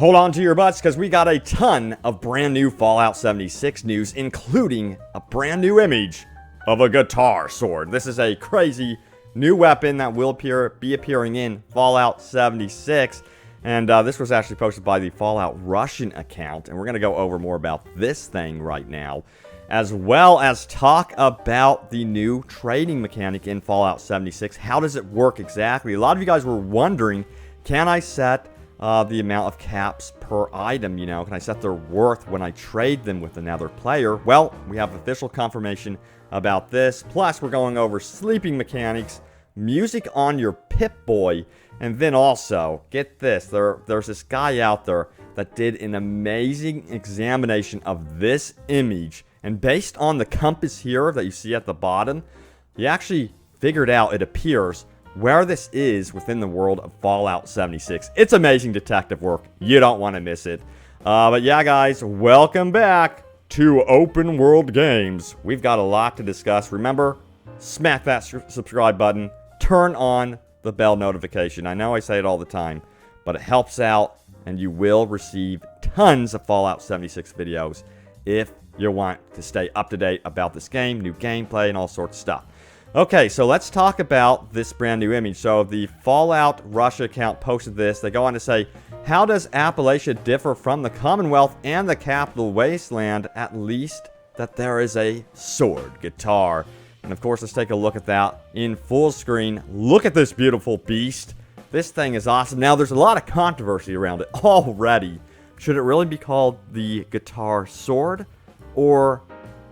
Hold on to your butts because we got a ton of brand new Fallout 76 news, including a brand new image of a guitar sword. This is a crazy new weapon that will be appearing in Fallout 76. And this was actually posted by the Fallout Russian account. And we're going to go over more about this thing right now, as well as talk about the new trading mechanic in Fallout 76. How does it work exactly? A lot of you guys were wondering, can I set the amount of caps per item, can I set their worth when I trade them with another player? Well, we have official confirmation about this. Plus, we're going over sleeping mechanics, music on your Pip-Boy, and then also, get this, there's this guy out there that did an amazing examination of this image, and based on the compass here that you see at the bottom, he actually figured out, it appears, where this is within the world of Fallout 76. It's amazing detective work. You don't want to miss it. But yeah, guys, welcome back to Open World Games. We've got a lot to discuss. Remember, smack that subscribe button. Turn on the bell notification. I know I say it all the time, but it helps out, and you will receive tons of Fallout 76 videos if you want to stay up to date about this game, new gameplay, and all sorts of stuff. Okay, so let's talk about this brand new image. So the Fallout Russia account posted this. They go on to say, how does Appalachia differ from the Commonwealth and the Capital Wasteland? At least that there is a sword guitar. And of course, let's take a look at that in full screen. Look at this beautiful beast. This thing is awesome. Now, there's a lot of controversy around it already. Should it really be called the guitar sword or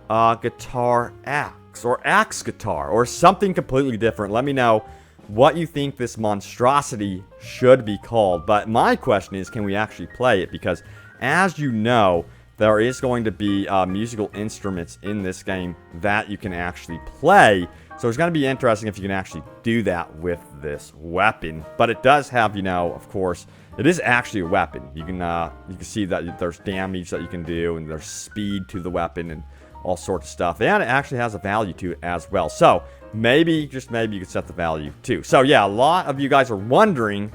guitar axe? Or axe guitar, or something completely different? Let me know what you think this monstrosity should be called. But my question is, can we actually play it? Because as you know, there is going to be musical instruments in this game that you can actually play. So it's going to be interesting if you can actually do that with this weapon. But it does have, of course, it is actually a weapon. You can see that there's damage that you can do, and there's speed to the weapon, and all sorts of stuff. And it actually has a value to it as well. So maybe, just maybe, you could set the value too. So yeah, a lot of you guys are wondering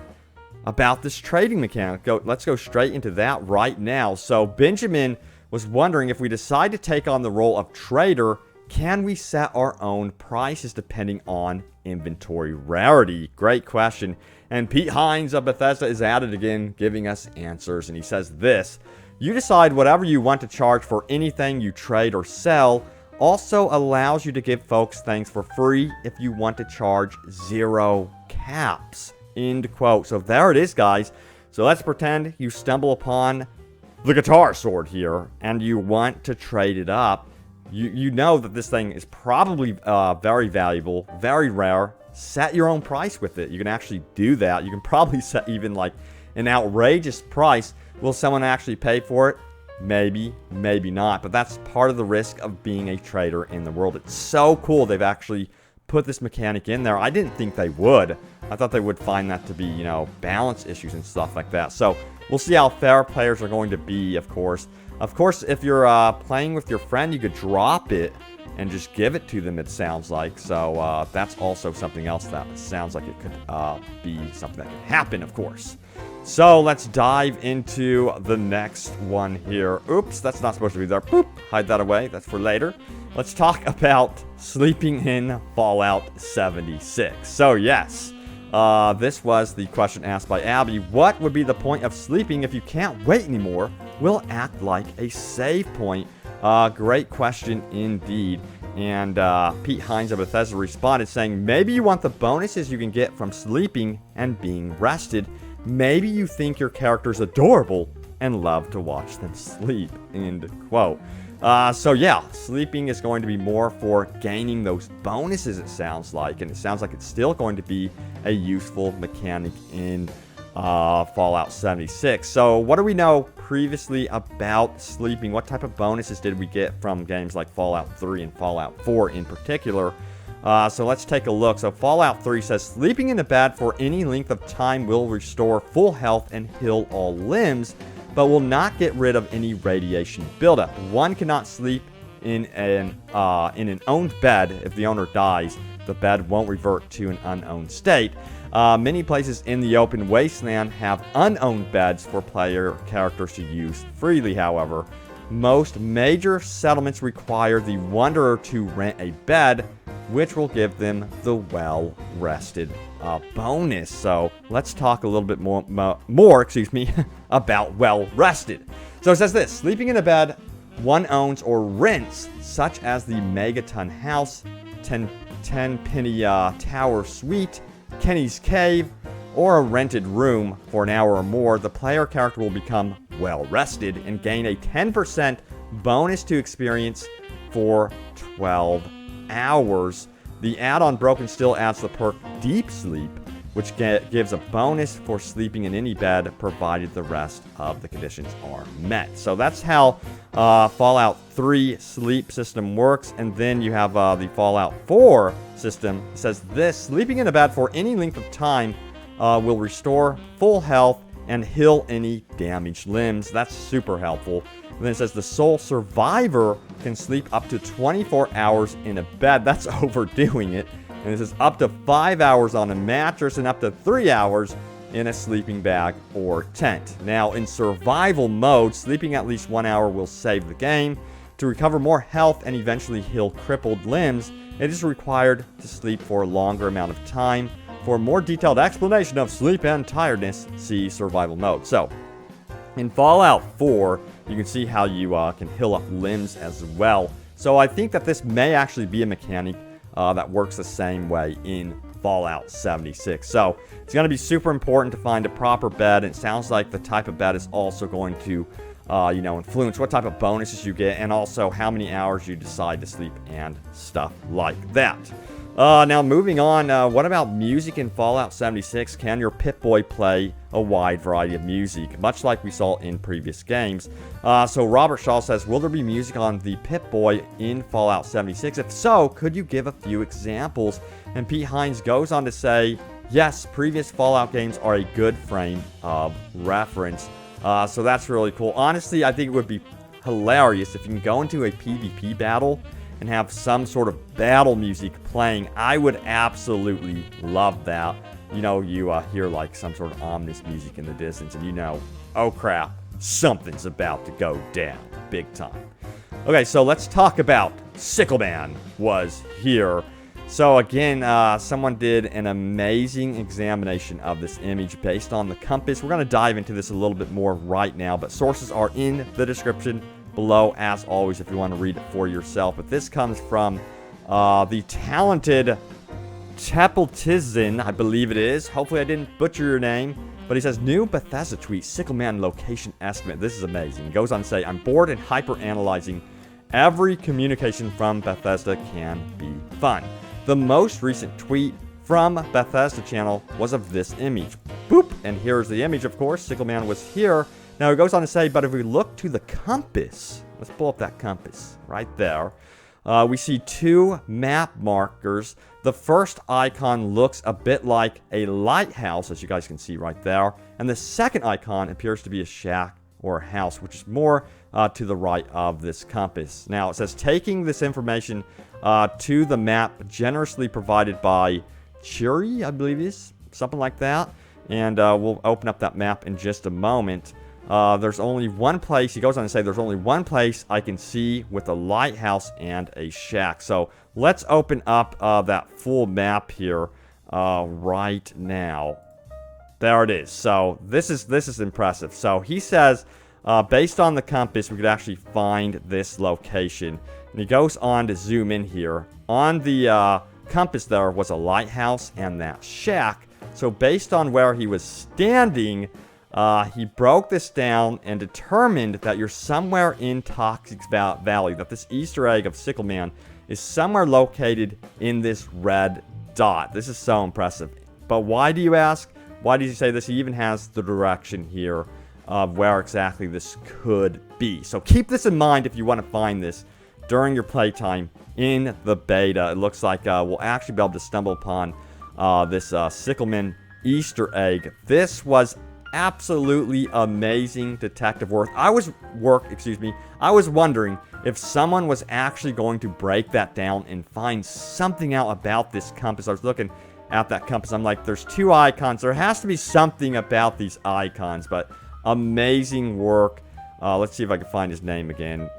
about this trading mechanic. Let's go straight into that right now. So Benjamin was wondering, if we decide to take on the role of trader, can we set our own prices depending on inventory rarity? Great question. And Pete Hines of Bethesda is at it again, giving us answers. And he says this: you decide whatever you want to charge for anything you trade or sell. Also allows you to give folks things for free if you want to charge 0 caps. End quote. So there it is, guys. So let's pretend you stumble upon the guitar sword here and you want to trade it up. You know that this thing is probably very valuable, very rare. Set your own price with it. You can actually do that. You can probably set even like an outrageous price. Will someone actually pay for it? Maybe, maybe not. But that's part of the risk of being a trader in the world. It's so cool they've actually put this mechanic in there. I didn't think they would. I thought they would find that to be, balance issues and stuff like that. So we'll see how fair players are going to be, of course. Of course, if you're playing with your friend, you could drop it and just give it to them, it sounds like. So that's also something else that sounds like it could be something that could happen, of course. So let's dive into the next one here. Oops, that's not supposed to be there. Boop, hide that away. That's for later. Let's talk about sleeping in Fallout 76. So yes, this was the question asked by Abby. What would be the point of sleeping if you can't wait anymore? Will it act like a save point? Great question indeed. And Pete Hines of Bethesda responded saying, maybe you want the bonuses you can get from sleeping and being rested. Maybe you think your character's adorable and love to watch them sleep. End quote. So yeah, sleeping is going to be more for gaining those bonuses, it sounds like. And it sounds like it's still going to be a useful mechanic in Fallout 76. So what do we know previously about sleeping? What type of bonuses did we get from games like Fallout 3 and Fallout 4 in particular? So let's take a look. So Fallout 3 says, sleeping in a bed for any length of time will restore full health and heal all limbs, but will not get rid of any radiation buildup. One cannot sleep in an owned bed. If the owner dies, the bed won't revert to an unowned state. Many places in the open wasteland have unowned beds for player characters to use freely, however. Most major settlements require the Wanderer to rent a bed, which will give them the well-rested bonus. So let's talk a little bit more about well-rested. So it says this: sleeping in a bed one owns or rents, such as the Megaton House, 10 Penny Tower Suite, Kenny's Cave, or a rented room for an hour or more, the player character will become well-rested and gain a 10% bonus to experience for 12 hours. The add-on Broken still adds the perk Deep Sleep, which gives a bonus for sleeping in any bed, provided the rest of the conditions are met. So that's how Fallout 3 sleep system works. And then you have the Fallout 4 system. It says this: sleeping in a bed for any length of time will restore full health and heal any damaged limbs. That's super helpful. And then it says the sole survivor can sleep up to 24 hours in a bed. That's overdoing it. And this is up to 5 hours on a mattress and up to 3 hours in a sleeping bag or tent. Now, in survival mode, sleeping at least 1 hour will save the game. To recover more health and eventually heal crippled limbs, it is required to sleep for a longer amount of time. For a more detailed explanation of sleep and tiredness, see survival mode. So, in Fallout 4, you can see how you can heal up limbs as well. So I think that this may actually be a mechanic that works the same way in Fallout 76. So it's going to be super important to find a proper bed. And it sounds like the type of bed is also going to, influence what type of bonuses you get and also how many hours you decide to sleep and stuff like that. Now moving on, what about music in Fallout 76? Can your Pip-Boy play a wide variety of music, much like we saw in previous games? So Robert Shaw says, will there be music on the Pip-Boy in Fallout 76? If so, could you give a few examples? And Pete Hines goes on to say, yes, previous Fallout games are a good frame of reference. So that's really cool. Honestly, I think it would be hilarious if you can go into a PvP battle and have some sort of battle music playing. I would absolutely love that. You know, you hear like some sort of ominous music in the distance and you know, oh crap, something's about to go down big time. Okay, so let's talk about Sickle Man was here. So again, someone did an amazing examination of this image based on the compass. We're going to dive into this a little bit more right now, but sources are in the description below, as always, if you want to read it for yourself. But this comes from the talented Chapeltizin, I believe it is. Hopefully I didn't butcher your name. But he says, new Bethesda tweet, Sickle Man location estimate. This is amazing. He goes on to say, I'm bored and hyper-analyzing. Every communication from Bethesda can be fun. The most recent tweet from Bethesda channel was of this image. Boop! And here's the image, of course. Sickle Man was here. Now, it goes on to say, but if we look to the compass, let's pull up that compass right there. We see two map markers. The first icon looks a bit like a lighthouse, as you guys can see right there. And the second icon appears to be a shack or a house, which is more to the right of this compass. Now, it says, taking this information to the map generously provided by Chiri, I believe it is, something like that. And we'll open up that map in just a moment. There's only one place, he goes on to say, there's only one place I can see with a lighthouse and a shack. So let's open up that full map here right now. There it is. So this is impressive. So he says, based on the compass, we could actually find this location. And he goes on to zoom in here. On the compass there was a lighthouse and that shack. So based on where he was standing, he broke this down and determined that you're somewhere in Toxic Valley, that this Easter egg of Sickle Man is somewhere located in this red dot. This is so impressive. But why do you ask? Why does he say this? He even has the direction here of where exactly this could be. So keep this in mind if you want to find this during your playtime in the beta. It looks like we'll actually be able to stumble upon this Sickle Man Easter egg. This was absolutely amazing detective work. I was wondering if someone was actually going to break that down and find something out about this compass. I was looking at that compass. I'm like, there's 2 icons. There has to be something about these icons, but amazing work. Let's see if I can find his name again.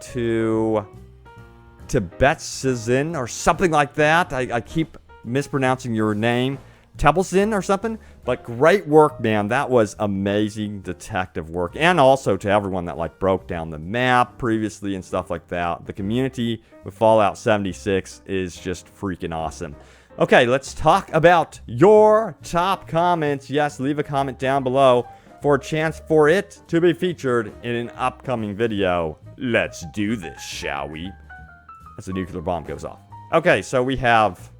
Tibetsizin or something like that. I keep mispronouncing your name. Tebelzin or something. But great work, man. That was amazing detective work. And also to everyone that like broke down the map previously and stuff like that. The community with Fallout 76 is just freaking awesome. Okay, let's talk about your top comments. Yes, leave a comment down below for a chance for it to be featured in an upcoming video. Let's do this, shall we? As the nuclear bomb goes off. Okay, so we have...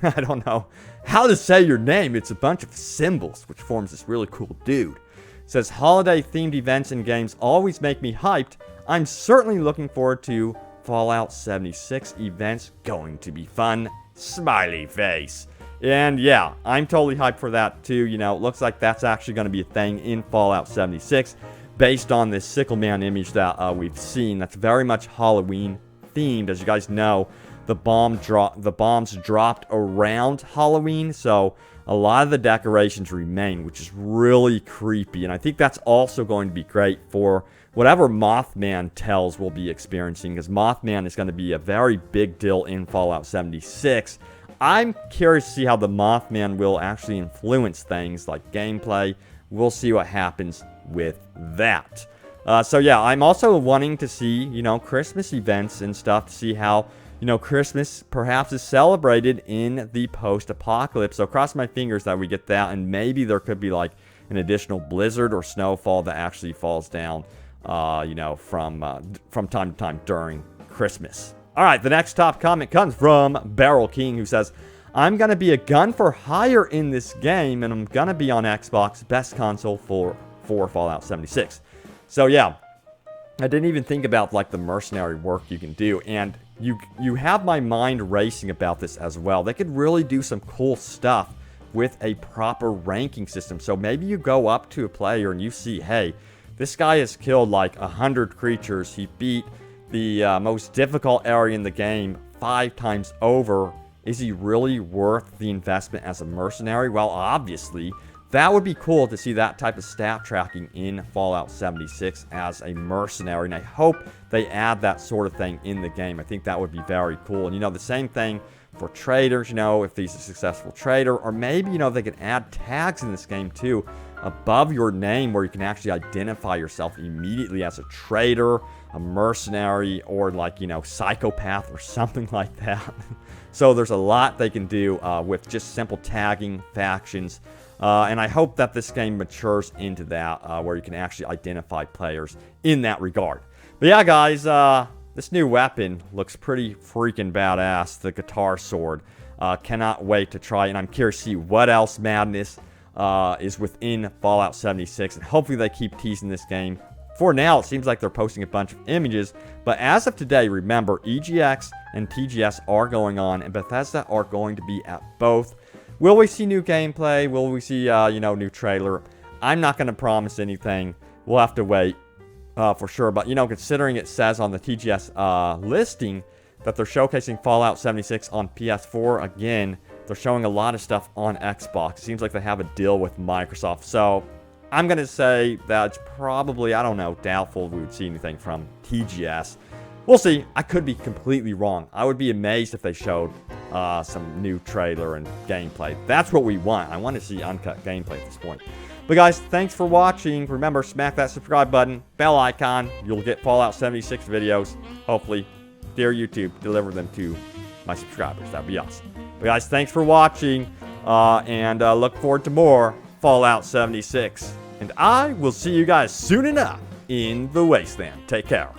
I don't know how to say your name. It's a bunch of symbols, which forms this really cool dude. It says, holiday-themed events and games always make me hyped. I'm certainly looking forward to Fallout 76 events. Going to be fun. Smiley face. And yeah, I'm totally hyped for that too. You know, it looks like that's actually going to be a thing in Fallout 76 based on this Sickle Man image that we've seen. That's very much Halloween themed. As you guys know, the bombs dropped around Halloween, so a lot of the decorations remain, which is really creepy. And I think that's also going to be great for whatever Mothman Tells we'll be experiencing, because Mothman is going to be a very big deal in Fallout 76. I'm curious to see how the Mothman will actually influence things like gameplay. We'll see what happens with that. So yeah, I'm also wanting to see, you know, Christmas events and stuff to see how, you know, Christmas perhaps is celebrated in the post-apocalypse. So cross my fingers that we get that, and maybe there could be like an additional blizzard or snowfall that actually falls down, you know, from time to time during Christmas. All right, the next top comment comes from Barrel King, who says, I'm going to be a gun for hire in this game, and I'm going to be on Xbox, best console for Fallout 76. So yeah, I didn't even think about like the mercenary work you can do, and you have my mind racing about this as well. They could really do some cool stuff with a proper ranking system. So maybe you go up to a player and you see, hey, this guy has killed like 100 creatures. He beat the most difficult area in the game 5 times over. Is he really worth the investment as a mercenary? Well, obviously, that would be cool to see that type of stat tracking in Fallout 76 as a mercenary, and I hope they add that sort of thing in the game. I think that would be very cool. And, you know, the same thing for traders, you know, if he's a successful trader, or maybe, you know, they could add tags in this game, too, above your name where you can actually identify yourself immediately as a trader, a mercenary, or, like, you know, psychopath or something like that. So there's a lot they can do with just simple tagging factions. And I hope that this game matures into that, where you can actually identify players in that regard. But yeah, guys, this new weapon looks pretty freaking badass, the guitar sword. Cannot wait to try it, and I'm curious to see what else madness is within Fallout 76, and hopefully they keep teasing this game. For now, it seems like they're posting a bunch of images, but as of today, remember, EGX and TGS are going on, and Bethesda are going to be at both. Will we see new gameplay? Will we see, you know, new trailer? I'm not going to promise anything. We'll have to wait for sure. But, you know, considering it says on the TGS listing that they're showcasing Fallout 76 on PS4, again, they're showing a lot of stuff on Xbox. It seems like they have a deal with Microsoft. So I'm going to say that it's probably, I don't know, doubtful we would see anything from TGS. We'll see. I could be completely wrong. I would be amazed if they showed some new trailer and gameplay. That's what we want. I want to see uncut gameplay at this point. But guys, thanks for watching. Remember, smack that subscribe button, bell icon. You'll get Fallout 76 videos. Hopefully, dear YouTube, deliver them to my subscribers. That'd be awesome. But guys, thanks for watching. And look forward to more Fallout 76. And I will see you guys soon enough in the Wasteland. Take care.